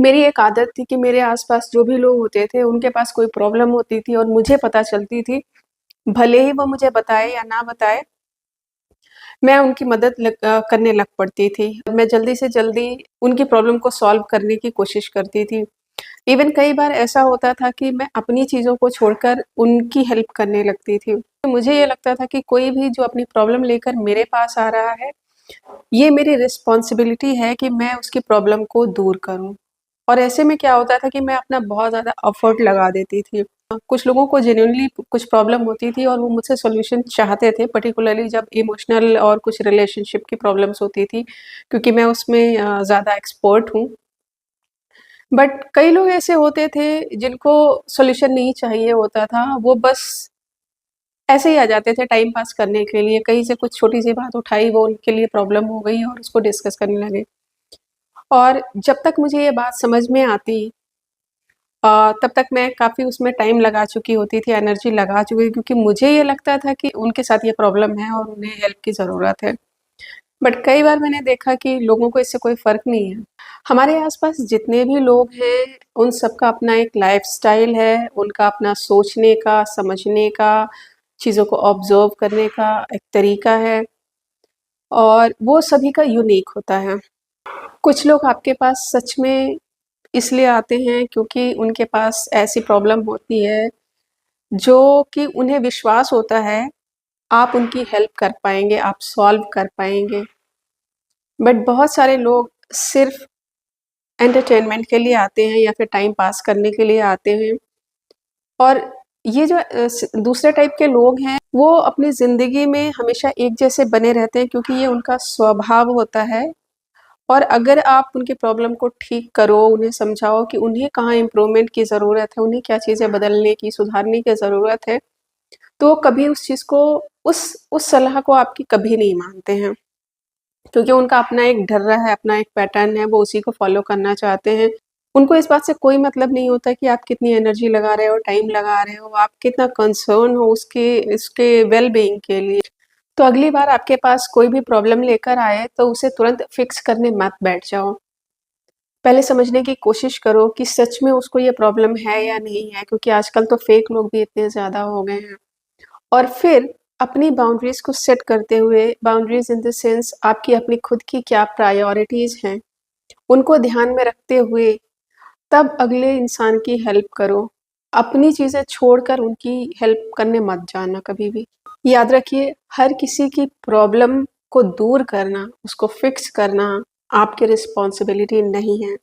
मेरी एक आदत थी कि मेरे आस-पास जो भी लोग होते थे, उनके पास कोई प्रॉब्लम होती थी और मुझे पता चलती थी, भले ही वो मुझे बताए या ना बताए, मैं उनकी मदद करने लग पड़ती थी। मैं जल्दी से जल्दी उनकी प्रॉब्लम को सॉल्व करने की कोशिश करती थी। इवन कई बार ऐसा होता था कि मैं अपनी चीज़ों को छोड़कर उनकी हेल्प करने लगती थी। तो मुझे ये लगता था कि कोई भी जो अपनी प्रॉब्लम लेकर मेरे पास आ रहा है, ये मेरी रिस्पॉन्सिबिलिटी है कि मैं उसकी प्रॉब्लम को दूर करूँ। और ऐसे में क्या होता था कि मैं अपना बहुत ज़्यादा एफर्ट लगा देती थी। कुछ लोगों को जेन्युइनली कुछ प्रॉब्लम होती थी और वो मुझसे सॉल्यूशन चाहते थे, पर्टिकुलरली जब इमोशनल और कुछ रिलेशनशिप की प्रॉब्लम्स होती थी, क्योंकि मैं उसमें ज़्यादा एक्सपर्ट हूँ। बट कई लोग ऐसे होते थे जिनको सॉल्यूशन नहीं चाहिए होता था, वो बस ऐसे ही आ जाते थे टाइम पास करने के लिए, कहीं से कुछ छोटी-सी बात उठाई, वो उनके लिए प्रॉब्लम हो गई और उसको डिस्कस करने लगे। और जब तक मुझे ये बात समझ में आती तब तक मैं काफ़ी उसमें टाइम लगा चुकी होती थी, एनर्जी लगा चुकी क्योंकि मुझे ये लगता था कि उनके साथ ये प्रॉब्लम है और उन्हें हेल्प की ज़रूरत है। बट कई बार मैंने देखा कि लोगों को इससे कोई फ़र्क नहीं है। हमारे आस-पास जितने भी लोग हैं, उन सबका अपना एक लाइफ़स्टाइल है, उनका अपना सोचने का, समझने का, चीज़ों को ऑब्ज़र्व करने का एक तरीका है और वो सभी का यूनिक होता है। कुछ लोग आपके पास सच में इसलिए आते हैं क्योंकि उनके पास ऐसी प्रॉब्लम होती है, जो कि उन्हें विश्वास होता है, आप उनकी हेल्प कर पाएँगे, आप सॉल्व कर पाएँगे। बट बहुत सारे लोग सिर्फ़ एंटरटेनमेंट के लिए आते हैं या फिर टाइम पास करने के लिए आते हैं और ये जो दूसरे टाइप के लोग हैं, वो अपनी ज़िंदगी में हमेशा एक जैसे बने रहते हैं क्योंकि ये उनका स्वभाव होता है और अगर आप उनकी प्रॉब्लम को ठीक करो, उन्हें समझाओ कि उन्हें कहाँ इम्प्रूवमेंट की ज़रूरत है, उन्हें क्या चीज़ें बदलने की, सुधारने की ज़रूरत है, तो वो कभी उस चीज़ को उस सलाह को आपकी कभी नहीं मानते हैं। क्योंकि उनका अपना एक ढर्रा है, अपना एक पैटर्न है, वो उसी को फ़ॉलो करना चाहते हैं। उनको इस बात से कोई मतलब नहीं होता कि आप कितनी एनर्जी लगा रहे हो, टाइम लगा रहे हो, आप कितना कंसर्न हो उसके वेल बीइंग के लिए। तो अगली बार आपके पास कोई भी प्रॉब्लम लेकर आए, तो उसे तुरंत फिक्स करने मत बैठ जाओ। पहले समझने की कोशिश करो कि सच में उसको ये प्रॉब्लम है या नहीं है, क्योंकि आजकल तो फेक लोग भी इतने ज़्यादा हो गए हैं। और फिर अपनी बाउंड्रीज़ को सेट करते हुए, बाउंड्रीज़ इन द सेंस आपकी अपनी खुद की क्या प्रायोरिटीज़ हैं, उनको ध्यान में रखते हुए तब अगले इंसान की हेल्प करो। अपनी चीज़ें छोड़कर उनकी हेल्प करने मत जाना कभी भी। याद रखिए, हर किसी की प्रॉब्लम को दूर करना, उसको फिक्स करना आपकी रिस्पॉन्सिबिलिटी नहीं है।